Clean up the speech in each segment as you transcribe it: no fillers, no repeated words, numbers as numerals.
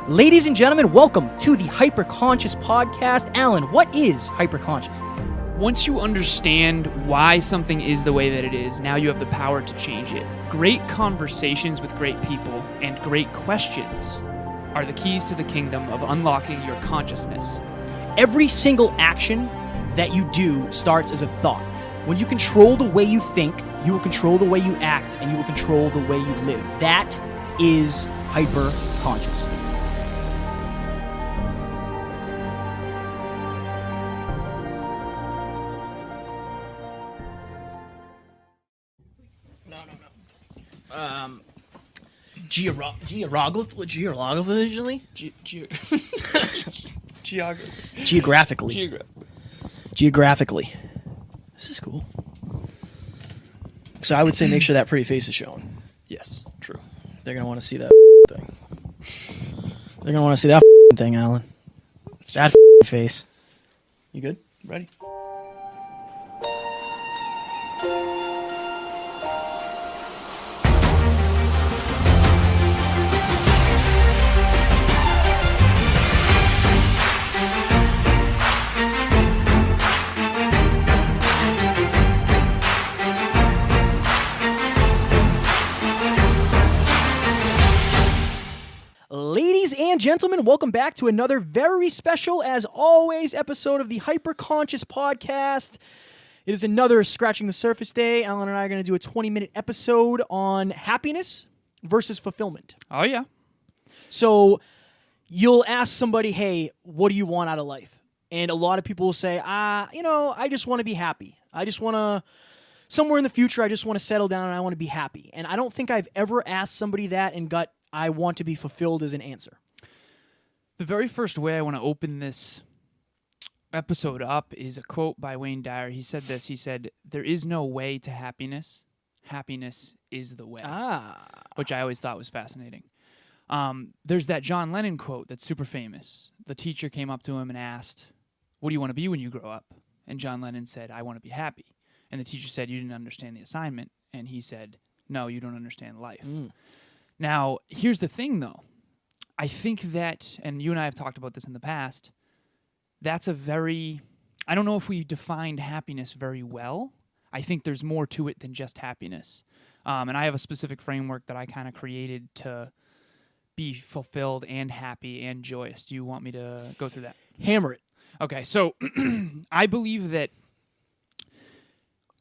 Ladies and gentlemen, welcome to the Hyperconscious Podcast. Alan, what is hyperconscious? Once you understand why something is the way that it is, now you have the power to change it. Great conversations with great people and great questions are the keys to the kingdom of unlocking your consciousness. Every single action that you do starts as a thought. When you control the way you think, you will control the way you act, and you will control the way you live. That is hyperconscious. Geographically? Geographically. This is cool. So I would say make sure that pretty face is shown. Yes, true. They're going to want to see that thing. They're going to want to see that thing, Alan. That face. You good? Ready? Ladies and gentlemen, welcome back to another very special, as always, episode of the Hyperconscious Podcast. It is another Scratching the Surface day. Alan and I are going to do a 20-minute episode on happiness versus fulfillment. Oh, yeah. So you'll ask somebody, hey, what do you want out of life? And a lot of people will say, I just want to be happy. I just want to, somewhere in the future, I just want to settle down and I want to be happy. And I don't think I've ever asked somebody that and got, I want to be fulfilled as an answer. The very first way I want to open this episode up is a quote by Wayne Dyer. He said this. He said, "There is no way to happiness. Happiness is the way." Which I always thought was fascinating. There's that John Lennon quote that's super famous. The teacher came up to him and asked, "What do you want to be when you grow up?" And John Lennon said, "I want to be happy." And the teacher said, "You didn't understand the assignment." And he said, "No, you don't understand life." Now, here's the thing, though. I think that, and you and I have talked about this in the past, that's a very, I don't know if we defined happiness very well. I think there's more to it than just happiness. And I have a specific framework that I kind of created to be fulfilled and happy and joyous. Do you want me to go through that? Hammer it. Okay, so I believe that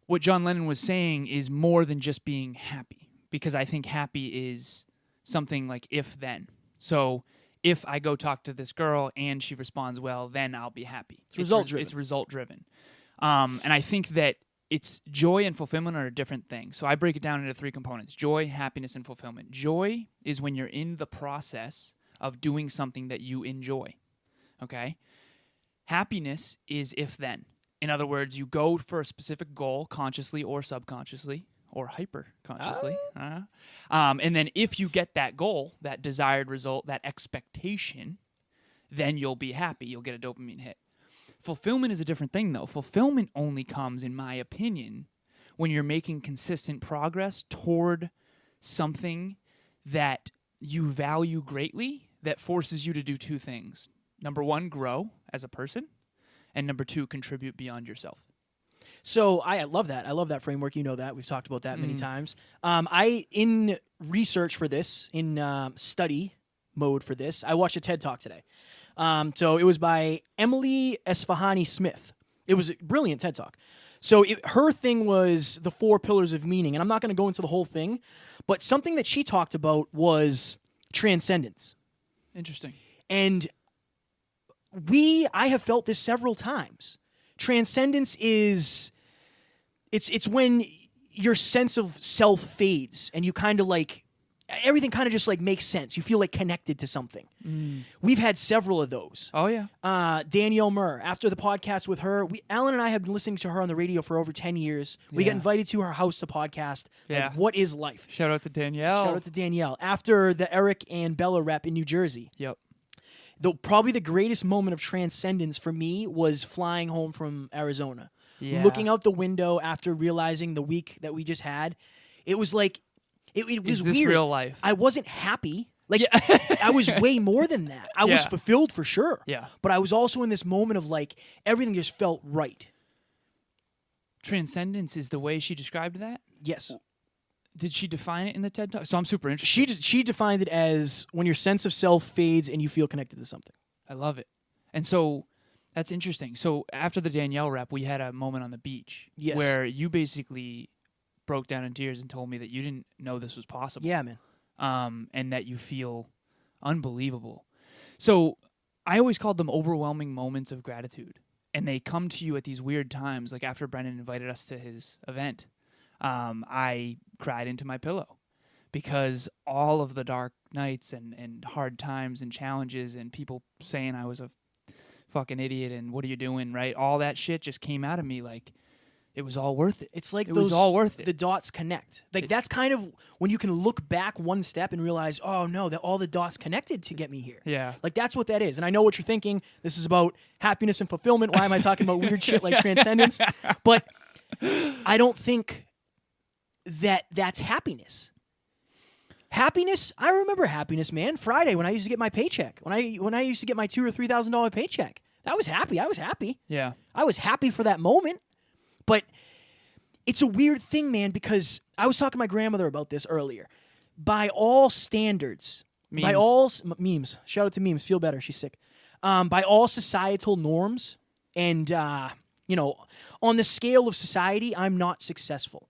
what John Lennon was saying is more than just being happy, because I think happy is something like if-then. So if I go talk to this girl and she responds well, then I'll be happy. It's result-driven. It's result-driven. And I think that it's joy and fulfillment are a different thing. So I break it down into three components: joy, happiness, and fulfillment. Joy is when you're in the process of doing something that you enjoy. Okay? Happiness is if-then. In other words, you go for a specific goal consciously or subconsciously, or hyper-consciously. And then if you get that goal, that desired result, that expectation, then you'll be happy. You'll get a dopamine hit. Fulfillment is a different thing, though. Fulfillment only comes, in my opinion, when you're making consistent progress toward something that you value greatly that forces you to do two things. Number one, grow as a person. And number two, contribute beyond yourself. So I love that. I love that framework. You know that. We've talked about that many times. In research for this, in study mode for this, I watched a TED Talk today. So it was by Emily Esfahani Smith. It was a brilliant TED Talk. So her thing was the 4 pillars of meaning. And I'm not going to go into the whole thing, but something that she talked about was transcendence. Interesting. And I have felt this several times. Transcendence is, it's when your sense of self fades and you kind of like, everything kind of just like makes sense. You feel like connected to something. We've had several of those. Oh, yeah. Danielle Murr, after the podcast with her, Alan and I have been listening to her on the radio for over 10 years. We got invited to her house to podcast. Like, what is life? Shout out to Danielle. Shout out to Danielle. After the Eric and Bella rep in New Jersey. Yep. Probably the greatest moment of transcendence for me was flying home from Arizona. Yeah. Looking out the window after realizing the week that we just had, it was like, it was Is this weird. real life? I wasn't happy. Like, I was way more than that. I was fulfilled for sure. Yeah. But I was also in this moment of, like, everything just felt right. Transcendence is the way she described that? Yes. Did she define it in the TED Talk? So I'm super interested. She defined it as when your sense of self fades and you feel connected to something. I love it. And so that's interesting. So after the Danielle rep, we had a moment on the beach where you basically broke down in tears and told me that you didn't know this was possible. Yeah, man. And that you feel unbelievable. So I always called them overwhelming moments of gratitude. And they come to you at these weird times, like after Brendan invited us to his event. I cried into my pillow because all of the dark nights and hard times and challenges and people saying I was a fucking idiot and what are you doing, right? All that shit just came out of me like it was all worth it. It's like it was all worth it. The dots connect. Like that's kind of when you can look back one step and realize, oh no, that all the dots connected to get me here. Yeah. Like that's what that is. And I know what you're thinking. This is about happiness and fulfillment. Why am I talking about weird shit like transcendence? But I don't think that's happiness. Happiness, I remember happiness, man. Friday when I used to get my paycheck. When I used to get my $2,000 or $3,000 paycheck. I was happy. Yeah. I was happy for that moment. But it's a weird thing, man, because I was talking to my grandmother about this earlier. By all standards, memes. Shout out to memes. Feel better. She's sick. By all societal norms, and on the scale of society, I'm not successful.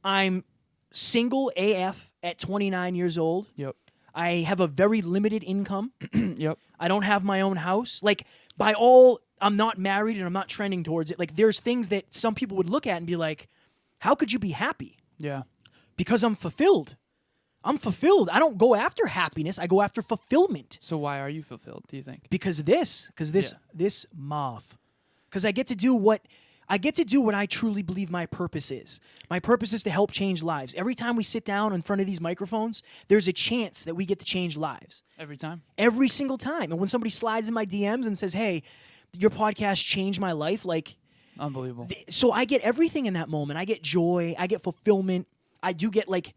I'm single AF at 29 years old. Yep. I have a very limited income. Yep. I don't have my own house. Like, I'm not married and I'm not trending towards it. Like, there's things that some people would look at and be like, how could you be happy? Yeah. Because I'm fulfilled. I don't go after happiness. I go after fulfillment. So why are you fulfilled, do you think? Because I get to do what I truly believe my purpose is. My purpose is to help change lives. Every time we sit down in front of these microphones, there's a chance that we get to change lives. Every time? Every single time. And when somebody slides in my DMs and says, hey, your podcast changed my life, like... Unbelievable. So I get everything in that moment. I get joy. I get fulfillment. I do get, like...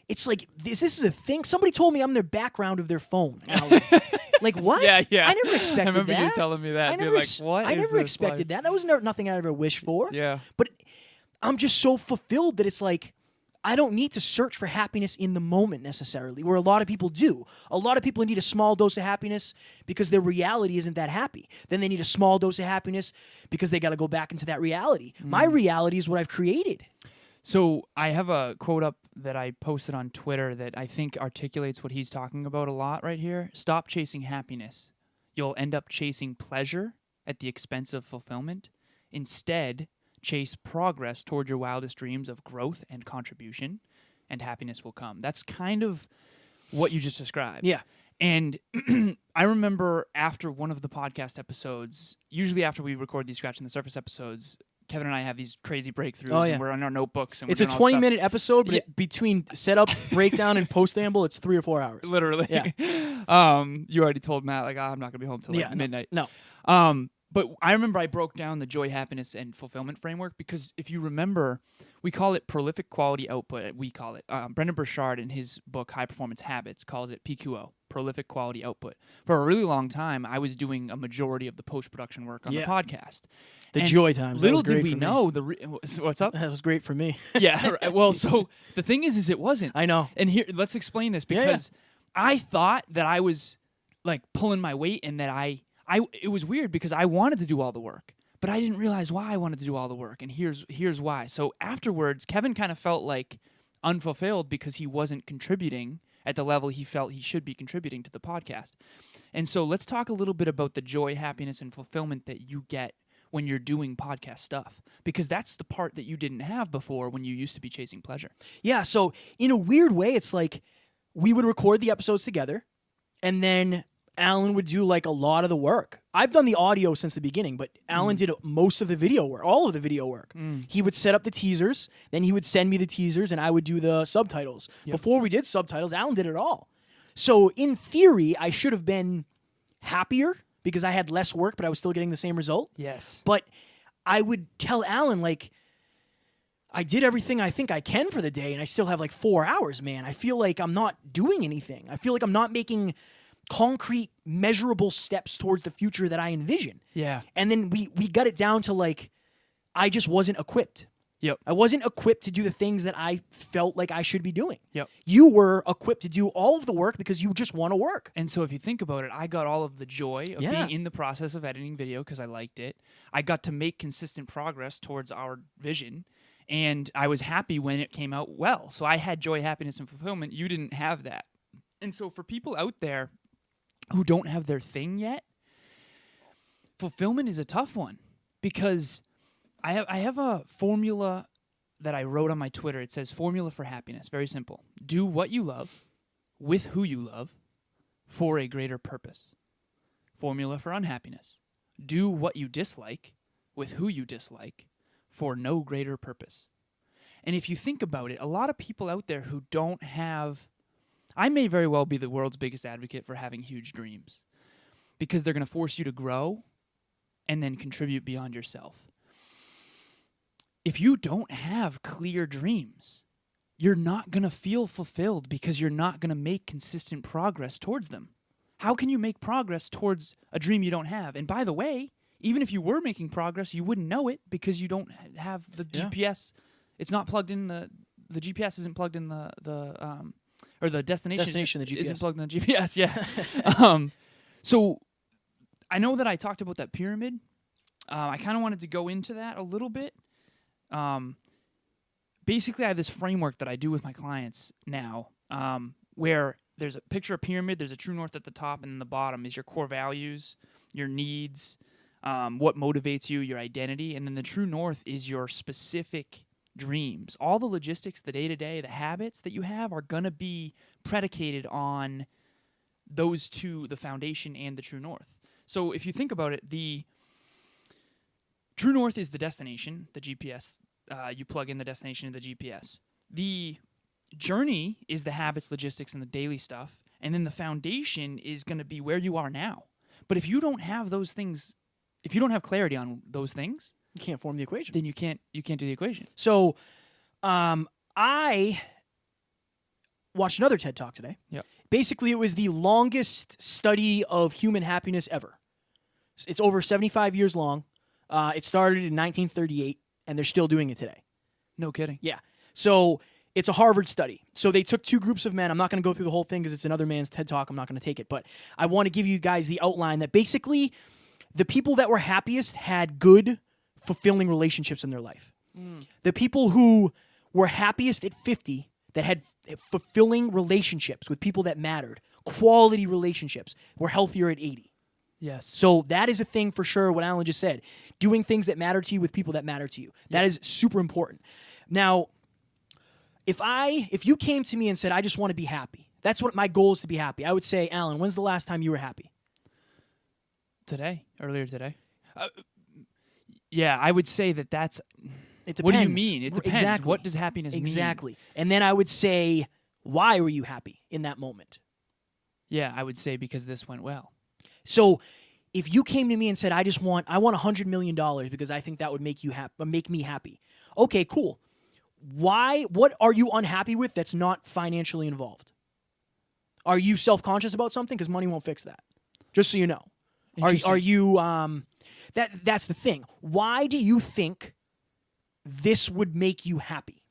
It's like, this is a thing. Somebody told me I'm their background of their phone. Like, what? Yeah. I never expected that. I remember you telling me that. I never expected that. That was nothing I ever wished for. Yeah. But I'm just so fulfilled that it's like, I don't need to search for happiness in the moment necessarily, where a lot of people do. A lot of people need a small dose of happiness because their reality isn't that happy. Then they need a small dose of happiness because they got to go back into that reality. My reality is what I've created. So I have a quote up that I posted on Twitter that I think articulates what he's talking about a lot right here. Stop chasing happiness. You'll end up chasing pleasure at the expense of fulfillment. Instead, chase progress toward your wildest dreams of growth and contribution, and happiness will come. That's kind of what you just described. Yeah. And I remember after one of the podcast episodes, usually after we record these Scratching the Surface episodes, Kevin and I have these crazy breakthroughs, and we're on our notebooks. And it's a 20-minute episode, but between setup, breakdown, and post-amble, it's 3 or 4 hours. Literally. Yeah. You already told Matt, like, I'm not going to be home till midnight. No. But I remember I broke down the joy, happiness, and fulfillment framework because if you remember, we call it prolific quality output. Brendan Burchard in his book, High Performance Habits, calls it PQO, prolific quality output. For a really long time, I was doing a majority of the post-production work on the podcast. The joy times. Little did we know what's up? That was great for me. Yeah. Right. Well, so the thing is it wasn't. I know. And here, let's explain this because I thought that I was like pulling my weight and that it was weird because I wanted to do all the work, but I didn't realize why I wanted to do all the work. And here's why. So afterwards, Kevin kind of felt like unfulfilled because he wasn't contributing at the level he felt he should be contributing to the podcast. And so let's talk a little bit about the joy, happiness, and fulfillment that you get when you're doing podcast stuff, because that's the part that you didn't have before when you used to be chasing pleasure. Yeah, so in a weird way, it's like we would record the episodes together, and then Alan would do like a lot of the work. I've done the audio since the beginning, but Alan did most of the video work, all of the video work. He would set up the teasers, then he would send me the teasers, and I would do the subtitles. Yep. Before we did subtitles, Alan did it all. So in theory, I should have been happier because I had less work, but I was still getting the same result. Yes. But I would tell Alan, like, I did everything I think I can for the day, and I still have like 4 hours, man. I feel like I'm not doing anything. I feel like I'm not making concrete, measurable steps towards the future that I envision. Yeah. And then we got it down to like, I just wasn't equipped. Yep. I wasn't equipped to do the things that I felt like I should be doing. Yep. You were equipped to do all of the work because you just want to work. And so if you think about it, I got all of the joy of Yeah. being in the process of editing video because I liked it. I got to make consistent progress towards our vision, and I was happy when it came out well. So I had joy, happiness, and fulfillment. You didn't have that. And so for people out there who don't have their thing yet, fulfillment is a tough one because I have a formula that I wrote on my Twitter. It says formula for happiness. Very simple. Do what you love with who you love for a greater purpose. Formula for unhappiness. Do what you dislike with who you dislike for no greater purpose. And if you think about it, a lot of people out there who don't have... I may very well be the world's biggest advocate for having huge dreams because they're going to force you to grow and then contribute beyond yourself. If you don't have clear dreams, you're not going to feel fulfilled because you're not going to make consistent progress towards them. How can you make progress towards a dream you don't have? And by the way, even if you were making progress, you wouldn't know it because you don't have the GPS. It's not plugged in. The GPS isn't plugged in or the destination the GPS. isn't plugged in the GPS. Yeah. So I know that I talked about that pyramid. I kind of wanted to go into that a little bit. Basically, I have this framework that I do with my clients now, where there's a picture of pyramid, there's a true north at the top, and then the bottom is your core values, your needs, what motivates you, your identity, and then the true north is your specific dreams. All the logistics, the day-to-day, the habits that you have are going to be predicated on those two, the foundation and the true north. So if you think about it, the true north is the destination, the GPS. You plug in the destination into the GPS. The journey is the habits, logistics, and the daily stuff. And then the foundation is going to be where you are now. But if you don't have those things, if you don't have clarity on those things, You can't form the equation. then you can't do the equation. So I watched another TED Talk today. Yep. Basically, it was the longest study of human happiness ever. It's over 75 years long. It started in 1938, and they're still doing it today. No kidding. Yeah. So it's a Harvard study. So they took two groups of men. I'm not going to go through the whole thing because it's another man's TED Talk. I'm not going to take it. But I want to give you guys the outline that basically the people that were happiest had good, fulfilling relationships in their life. The people who were happiest at 50 that had fulfilling relationships with people that mattered, quality relationships, were healthier at 80. Yes. So that is a thing for sure, what Alan just said. Doing things that matter to you with people that matter to you. That is super important. Now, if you came to me and said, I just want to be happy, that's what my goal is, to be happy, I would say, Alan, when's the last time you were happy? Earlier today. Yeah, I would say that's... It depends. What do you mean? It depends. Exactly. What does happiness mean? Exactly. And then I would say, why were you happy in that moment? Yeah, I would say because this went well. So if you came to me and said, I want $100 million because I think that would make me happy. Okay, cool. What are you unhappy with that's not financially involved? Are you self-conscious about something? Because money won't fix that. Just so you know. Are you that's the thing. Why do you think this would make you happy?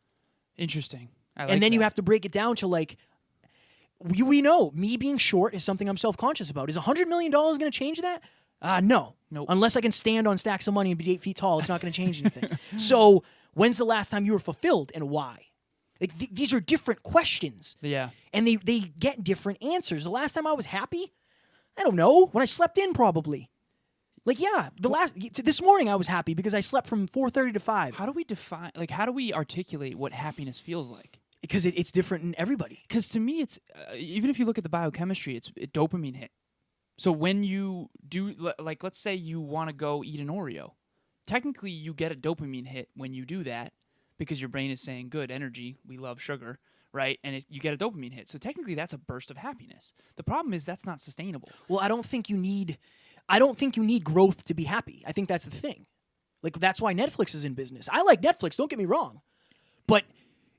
Interesting. And then you have to break it down to like, we know me being short is something I'm self-conscious about. Is $100 million going to change that? No. Nope. Unless I can stand on stacks of money and be 8 feet tall, it's not going to change anything. So when's the last time you were fulfilled and why? Like these are different questions. Yeah. And they get different answers. The last time I was happy, I don't know, when I slept in probably. Like, yeah, this morning I was happy because I slept from 4:30 to 5. How do we articulate what happiness feels like? Because it's different in everybody. Because to me, it's even if you look at the biochemistry, it's a dopamine hit. So when you do, like, let's say you want to go eat an Oreo, technically you get a dopamine hit when you do that because your brain is saying, good, energy, we love sugar, right? And you get a dopamine hit. So technically that's a burst of happiness. The problem is that's not sustainable. Well, I don't think you need growth to be happy. I think that's the thing. Like, that's why Netflix is in business. I like Netflix, don't get me wrong. But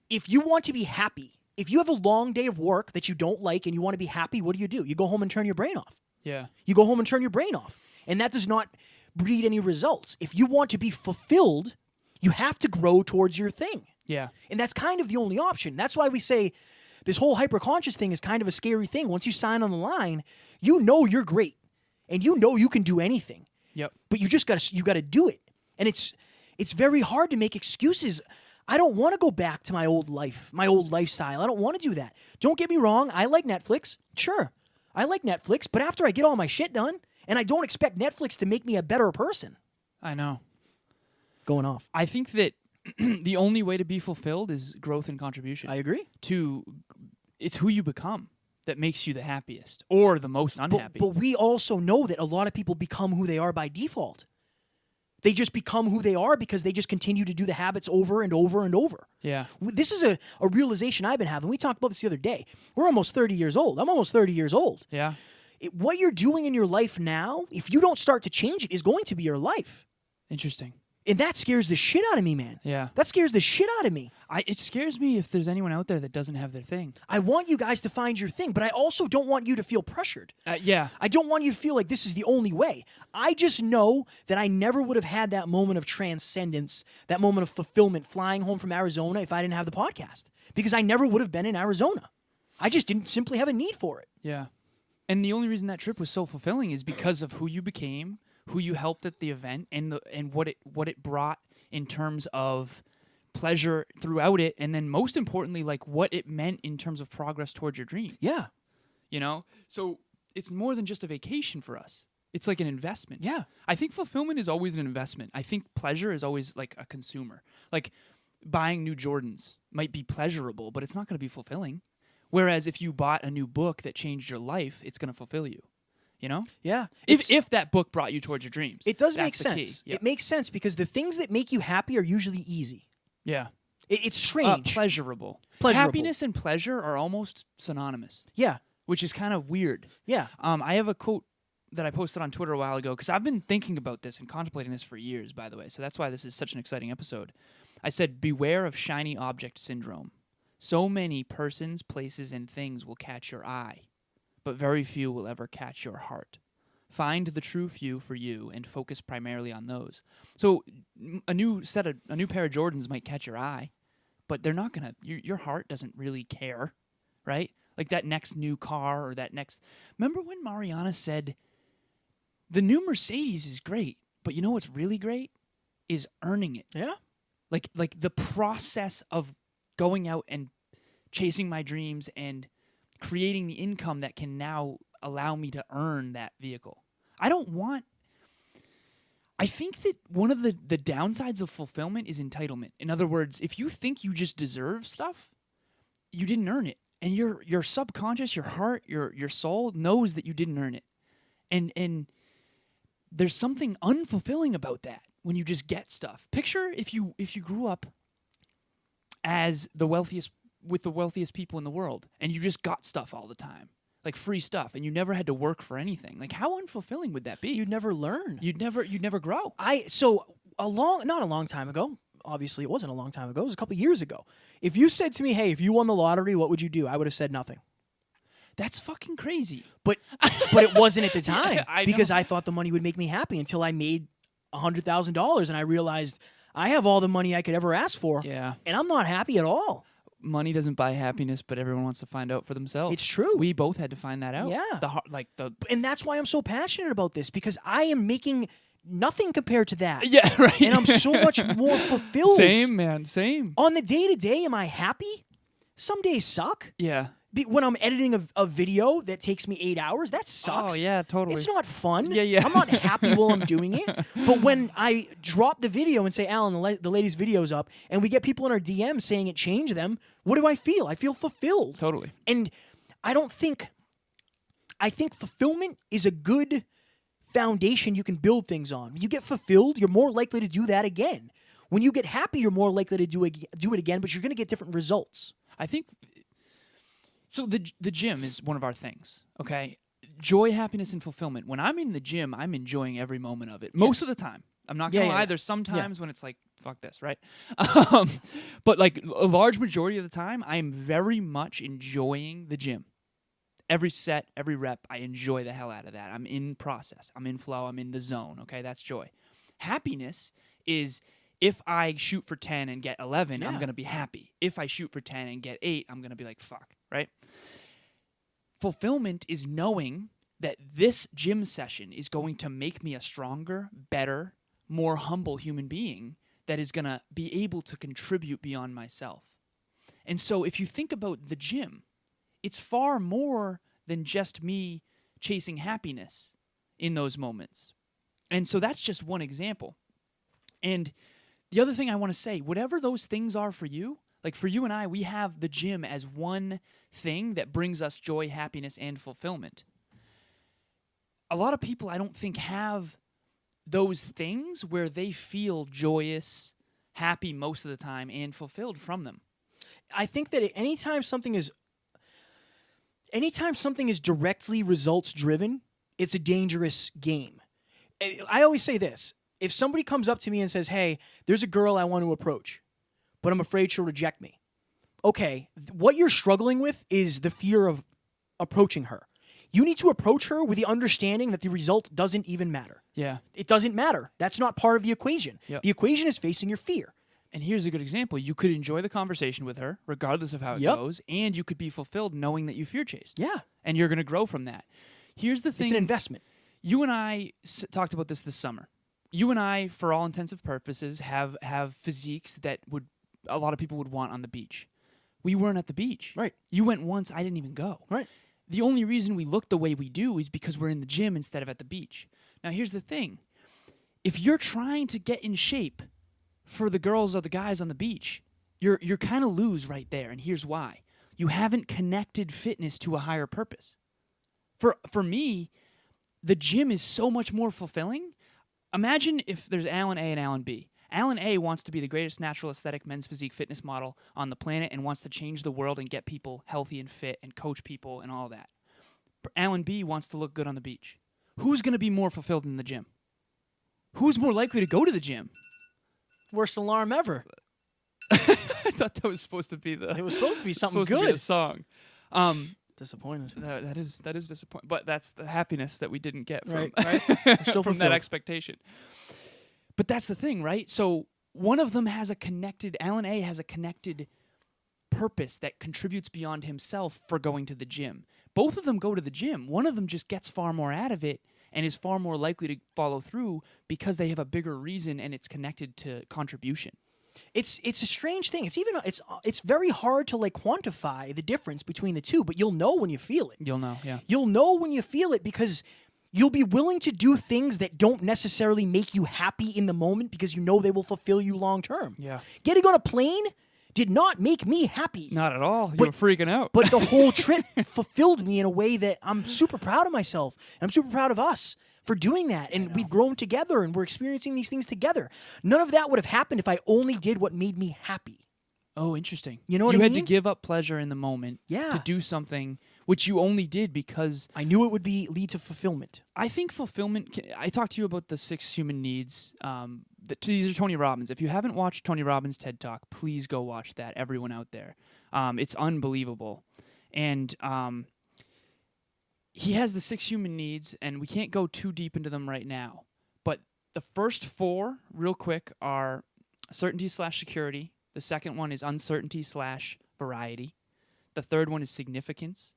if you want to be happy, if you have a long day of work that you don't like and you want to be happy, what do? You go home and turn your brain off. Yeah. You go home and turn your brain off. And that does not breed any results. If you want to be fulfilled, you have to grow towards your thing. Yeah. And that's kind of the only option. That's why we say this whole hyperconscious thing is kind of a scary thing. Once you sign on the line, you know you're great. And you know you can do anything. Yep. But you just gotta do it. And it's very hard to make excuses. I don't want to go back to my old life, my old lifestyle. I don't want to do that. Don't get me wrong. I like Netflix. Sure. I like Netflix. But after I get all my shit done, and I don't expect Netflix to make me a better person. I know. Going off. I think that the only way to be fulfilled is growth and contribution. I agree. It's who you become that makes you the happiest or the most unhappy. But we also know that a lot of people become who they are by default. They just become who they are because they just continue to do the habits over and over and over. Yeah. This is a realization I've been having. We talked about this the other day. We're almost 30 years old. I'm almost 30 years old. Yeah. What you're doing in your life now, if you don't start to change it, is going to be your life. Interesting. And that scares the shit out of me, man. Yeah. That scares the shit out of me. It scares me if there's anyone out there that doesn't have their thing. I want you guys to find your thing, but I also don't want you to feel pressured. Yeah. I don't want you to feel like this is the only way. I just know that I never would have had that moment of transcendence, that moment of fulfillment flying home from Arizona if I didn't have the podcast. Because I never would have been in Arizona. I just didn't simply have a need for it. Yeah. And the only reason that trip was so fulfilling is because of who you became, who you helped at the event, and what it brought in terms of pleasure throughout it, and then most importantly, like what it meant in terms of progress towards your dream. Yeah. You know? So it's more than just a vacation for us. It's like an investment. Yeah. I think fulfillment is always an investment. I think pleasure is always like a consumer. Like buying new Jordans might be pleasurable, but it's not going to be fulfilling. Whereas if you bought a new book that changed your life, it's going to fulfill you. You know? Yeah. If that book brought you towards your dreams. It does That's make the sense. key. Yep. It makes sense because the things that make you happy are usually easy. Yeah. It's strange. Pleasurable. Pleasurable. Happiness and pleasure are almost synonymous, Yeah. which is kind of weird. Yeah. I have a quote that I posted on Twitter a while ago because I've been thinking about this and contemplating this for years, by the way. So that's why this is such an exciting episode. I said, beware of shiny object syndrome. So many persons, places, and things will catch your eye, but very few will ever catch your heart. Find the true few for you and focus primarily on those. So a new pair of Jordans might catch your eye, but they're not going to, your heart doesn't really care, right? Like that next new car or that next, remember when Mariana said, the new Mercedes is great, but you know what's really great? Is earning it. Yeah. Like the process of going out and chasing my dreams and creating the income that can now allow me to earn that vehicle. I think that one of the downsides of fulfillment is entitlement. In other words, if you think you just deserve stuff, you didn't earn it. And your subconscious, your heart, your soul knows that you didn't earn it. And there's something unfulfilling about that when you just get stuff. Picture if you grew up as with the wealthiest people in the world and you just got stuff all the time. Like free stuff, and you never had to work for anything. Like, how unfulfilling would that be? You'd never learn. You'd never grow. Not a long time ago. Obviously, it wasn't a long time ago. It was a couple years ago. If you said to me, "Hey, if you won the lottery, what would you do?" I would have said nothing. That's fucking crazy. But it wasn't at the time because know. I thought the money would make me happy until I made $100,000 and I realized I have all the money I could ever ask for. Yeah, and I'm not happy at all. money doesn't buy happiness, but everyone wants to find out for themselves. It's true. We both had to find that out. Yeah. And that's why I'm so passionate about this, because I am making nothing compared to that. Yeah, right. And I'm so much more fulfilled. Same, man. Same. On the day-to-day, am I happy? Some days suck. Yeah. When I'm editing a video that takes me 8 hours, that sucks. Oh, yeah, totally. It's not fun. Yeah. I'm not happy while I'm doing it. But when I drop the video and say, Alan, the lady's video's up, and we get people in our DM saying it changed them, what do I feel? I feel fulfilled. Totally. And I think fulfillment is a good foundation you can build things on. When you get fulfilled, you're more likely to do that again. When you get happy, you're more likely to do it again, but you're going to get different results. I think... So the gym is one of our things, okay? Joy, happiness, and fulfillment. When I'm in the gym, I'm enjoying every moment of it. Most of the time. I'm not going to lie. There's some times when it's like fuck this, right? But like a large majority of the time, I am very much enjoying the gym. Every set, every rep, I enjoy the hell out of that. I'm in process. I'm in flow. I'm in the zone. Okay, that's joy. Happiness is if I shoot for 10 and get 11, I'm going to be happy. If I shoot for 10 and get 8, I'm going to be like, fuck, right? Fulfillment is knowing that this gym session is going to make me a stronger, better, more humble human being that is going to be able to contribute beyond myself. And so if you think about the gym, it's far more than just me chasing happiness in those moments. And so that's just one example. And the other thing I want to say, whatever those things are for you, like for you and I, we have the gym as one thing that brings us joy, happiness, and fulfillment. A lot of people, I don't think, have those things where they feel joyous, happy most of the time, and fulfilled from them. I think that anytime something is directly results driven, it's a dangerous game. I always say this. If somebody comes up to me and says, hey, there's a girl I want to approach, but I'm afraid she'll reject me. Okay, what you're struggling with is the fear of approaching her. You need to approach her with the understanding that the result doesn't even matter. Yeah. It doesn't matter. That's not part of the equation. Yep. The equation is facing your fear. And here's a good example. You could enjoy the conversation with her, regardless of how it goes, and you could be fulfilled knowing that you fear chased. Yeah. And you're going to grow from that. Here's the thing. It's an investment. You and I talked about this summer. You and I, for all intensive purposes, have physiques that a lot of people would want on the beach. We weren't at the beach. Right. You went once. I didn't even go. Right. The only reason we look the way we do is because we're in the gym instead of at the beach. Now, here's the thing. If you're trying to get in shape for the girls or the guys on the beach, you're kind of lose right there, and here's why. You haven't connected fitness to a higher purpose. For me, the gym is so much more fulfilling. Imagine if there's Alan A and Alan B. Alan A wants to be the greatest natural aesthetic men's physique fitness model on the planet and wants to change the world and get people healthy and fit and coach people and all that. Alan B wants to look good on the beach. Who's going to be more fulfilled in the gym? Who's more likely to go to the gym? Worst alarm ever. I thought that was supposed to be It was supposed to be something supposed good. to be a song. Disappointed. That is disappointing. But that's the happiness that we didn't get from, right. Still from that fulfilled. expectation. But that's the thing, right? So one of them has Alan A has a connected purpose that contributes beyond himself for going to the gym. Both of them go to the gym. One of them just gets far more out of it and is far more likely to follow through because they have a bigger reason and it's connected to contribution. It's a strange thing. It's very hard to like quantify the difference between the two, but you'll know when you feel it. You'll know, yeah. You'll know when you feel it because you'll be willing to do things that don't necessarily make you happy in the moment because you know they will fulfill you long term. Yeah. Getting on a plane did not make me happy. Not at all. You were freaking out. But the whole trip fulfilled me in a way that I'm super proud of myself. And I'm super proud of us for doing that. And we've grown together and we're experiencing these things together. None of that would have happened if I only did what made me happy. Oh, interesting. You know what I mean? mean? You had to give up pleasure in the moment to do something which you only did because I knew it would lead to fulfillment. I think fulfillment. I talked to you about the 6 human needs. These are Tony Robbins. If you haven't watched Tony Robbins' TED Talk, please go watch that. Everyone out there, it's unbelievable, and he has the 6 human needs, and we can't go too deep into them right now. But the first 4, real quick, are certainty/security. The second one is uncertainty/variety. The third one is significance.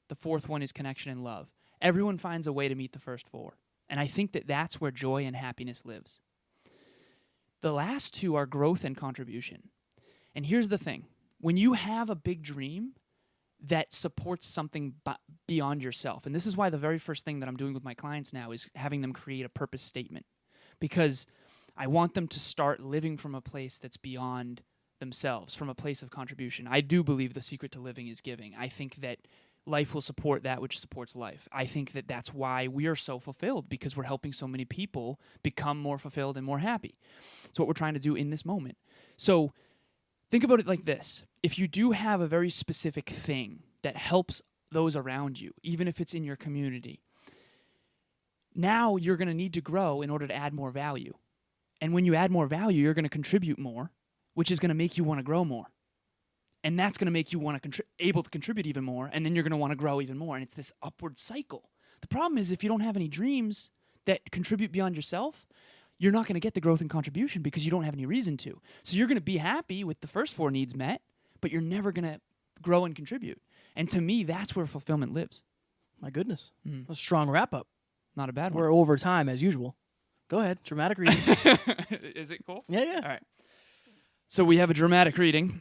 The fourth one is connection and love. Everyone finds a way to meet the first 4. And I think that that's where joy and happiness lives. The last 2 are growth and contribution. And here's the thing. When you have a big dream that supports something beyond yourself, and this is why the very first thing that I'm doing with my clients now is having them create a purpose statement. Because I want them to start living from a place that's beyond themselves, from a place of contribution. I do believe the secret to living is giving. I think that life will support that which supports life. I think that that's why we are so fulfilled, because we're helping so many people become more fulfilled and more happy. It's what we're trying to do in this moment. So think about it like this. If you do have a very specific thing that helps those around you, even if it's in your community, now you're going to need to grow in order to add more value. And when you add more value, you're going to contribute more, which is going to make you want to grow more. And that's going to make you want to able to contribute even more, and then you're going to want to grow even more. And it's this upward cycle. The problem is if you don't have any dreams that contribute beyond yourself, you're not going to get the growth and contribution because you don't have any reason to. So you're going to be happy with the first 4 needs met, but you're never going to grow and contribute. And to me, that's where fulfillment lives. My goodness. A strong wrap-up. Not a bad one. We're over time, as usual. Go ahead. Dramatic reading. Is it cool? Yeah. All right. So we have a dramatic reading.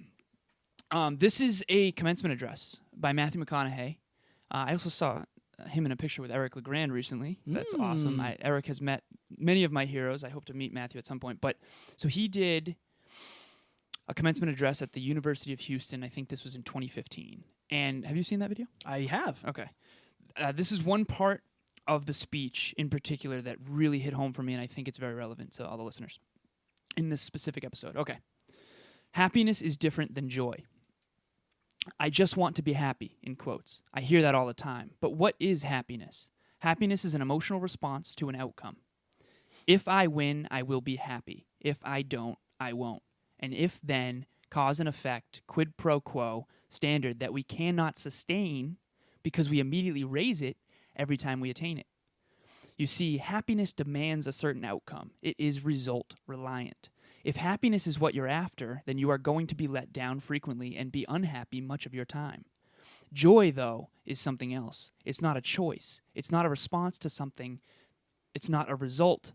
This is a commencement address by Matthew McConaughey. I also saw him in a picture with Eric LeGrand recently. That's awesome. Eric has met many of my heroes. I hope to meet Matthew at some point. But so he did a commencement address at the University of Houston. I think this was in 2015. And have you seen that video? I have. Okay. This is one part of the speech in particular that really hit home for me, and I think it's very relevant to all the listeners in this specific episode. Okay. Happiness is different than joy. I just want to be happy, in quotes. I hear that all the time. But what is happiness? Happiness is an emotional response to an outcome. If I win, I will be happy. If I don't, I won't. And if then, cause and effect, quid pro quo, standard that we cannot sustain because we immediately raise it every time we attain it. You see, happiness demands a certain outcome. It is result reliant. If happiness is what you're after, then you are going to be let down frequently and be unhappy much of your time. Joy, though, is something else. It's not a choice. It's not a response to something. It's not a result.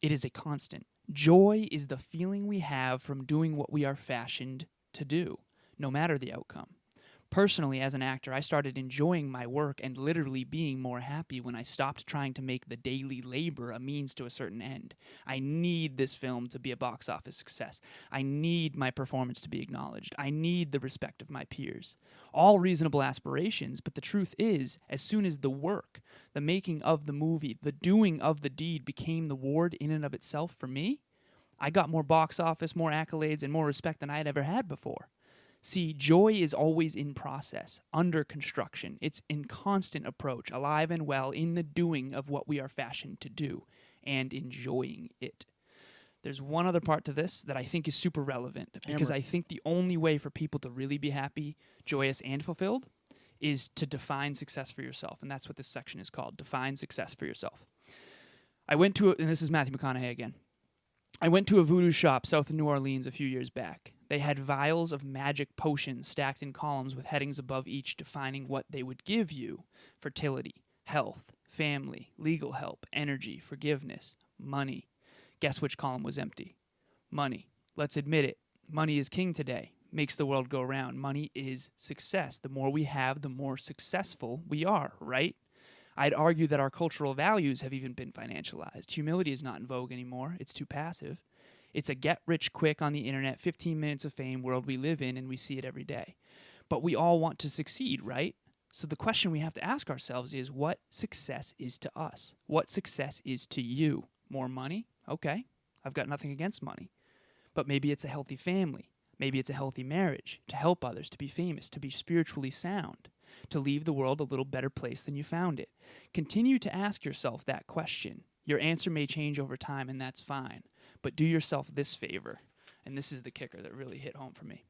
It is a constant. Joy is the feeling we have from doing what we are fashioned to do, no matter the outcome. Personally, as an actor, I started enjoying my work and literally being more happy when I stopped trying to make the daily labor a means to a certain end. I need this film to be a box office success. I need my performance to be acknowledged. I need the respect of my peers. All reasonable aspirations, but the truth is, as soon as the work, the making of the movie, the doing of the deed became the reward in and of itself for me, I got more box office, more accolades, and more respect than I had ever had before. See, joy is always in process, under construction. It's in constant approach, alive and well in the doing of what we are fashioned to do and enjoying it. There's one other part to this that I think is super relevant because I think the only way for people to really be happy, joyous, and fulfilled is to define success for yourself. And that's what this section is called, define success for yourself. I went to, and this is Matthew McConaughey again. I went to a voodoo shop south of New Orleans a few years back. They had vials of magic potions stacked in columns with headings above each defining what they would give you: fertility, health, family, legal help, energy, forgiveness, money. Guess which column was empty? Money. Let's admit it. Money is king today. Makes the world go round. Money is success. The more we have, the more successful we are, right? I'd argue that our cultural values have even been financialized. Humility is not in vogue anymore. It's too passive. It's a get-rich-quick on the internet, 15 minutes of fame world we live in, and we see it every day. But we all want to succeed, right? So the question we have to ask ourselves is, what success is to us? What success is to you? More money? Okay, I've got nothing against money. But maybe it's a healthy family. Maybe it's a healthy marriage, to help others, to be famous, to be spiritually sound, to leave the world a little better place than you found it. Continue to ask yourself that question. Your answer may change over time, and that's fine. But do yourself this favor, and this is the kicker that really hit home for me.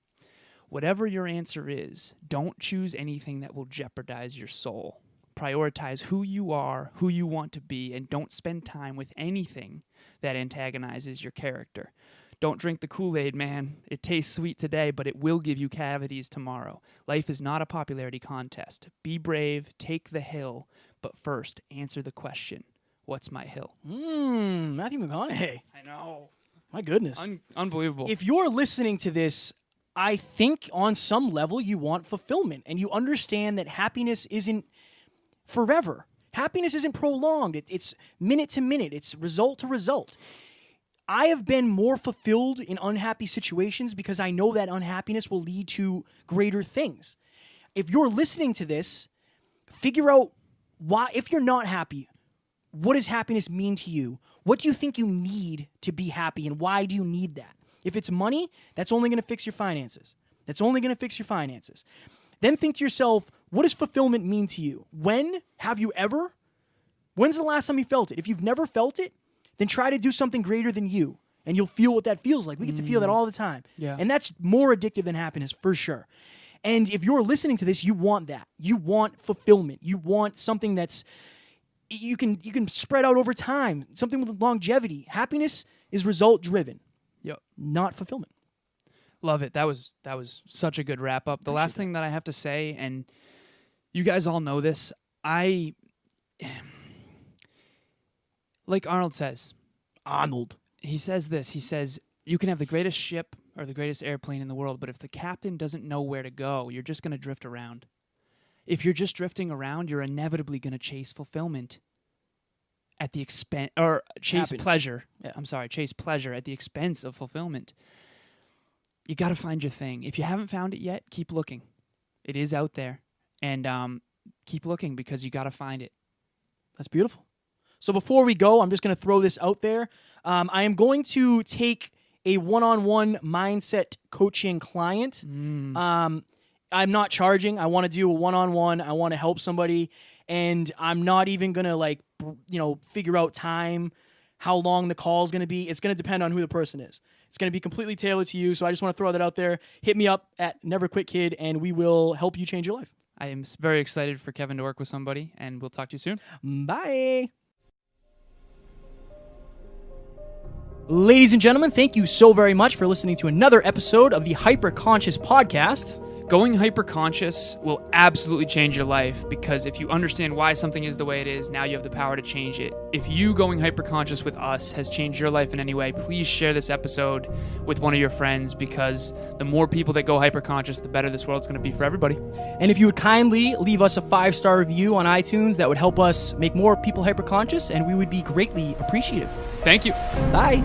Whatever your answer is, don't choose anything that will jeopardize your soul. Prioritize who you are, who you want to be, and don't spend time with anything that antagonizes your character. Don't drink the Kool-Aid, man. It tastes sweet today, but it will give you cavities tomorrow. Life is not a popularity contest. Be brave, take the hill, but first, answer the question, what's my hill? Matthew McConaughey. I know. My goodness. Unbelievable. If you're listening to this, I think on some level you want fulfillment, and you understand that happiness isn't forever. Happiness isn't prolonged. It's minute to minute. It's result to result. I have been more fulfilled in unhappy situations because I know that unhappiness will lead to greater things. If you're listening to this, figure out why, if you're not happy, what does happiness mean to you? What do you think you need to be happy, and why do you need that? If it's money, that's only going to fix your finances. That's only going to fix your finances. Then think to yourself, what does fulfillment mean to you? When's the last time you felt it? If you've never felt it, then try to do something greater than you and you'll feel what that feels like. We get to feel that all the time. Yeah. And that's more addictive than happiness for sure. And if you're listening to this, you want that. You want fulfillment. You want something that's you can spread out over time, something with longevity. Happiness is result driven, Yep. not fulfillment. Love it. That was such a good wrap up. The last thing that I have to say, and you guys all know this, like Arnold says. He says this. He says, you can have the greatest ship or the greatest airplane in the world, but if the captain doesn't know where to go, you're just going to drift around. If you're just drifting around, you're inevitably going to chase fulfillment at the expense, or chase Happiness. pleasure. Yeah. Chase pleasure at the expense of fulfillment. You got to find your thing. If you haven't found it yet, keep looking. It is out there, and keep looking because you got to find it. That's beautiful. So before we go, I'm just going to throw this out there. I am going to take a one-on-one mindset coaching client. I'm not charging. I want to do a one-on-one. I want to help somebody, and I'm not even going to figure out time, how long the call is going to be. It's going to depend on who the person is. It's going to be completely tailored to you. So I just want to throw that out there. Hit me up at Never Quit Kid, and we will help you change your life. I am very excited for Kevin to work with somebody, and we'll talk to you soon. Bye. Ladies and gentlemen, thank you so very much for listening to another episode of the Hyper Conscious Podcast. Going hyper-conscious will absolutely change your life because if you understand why something is the way it is, now you have the power to change it. If you going hyper-conscious with us has changed your life in any way, please share this episode with one of your friends because the more people that go hyper-conscious, the better this world's going to be for everybody. And if you would kindly leave us a 5-star review on iTunes, that would help us make more people hyper-conscious, and we would be greatly appreciative. Thank you. Bye.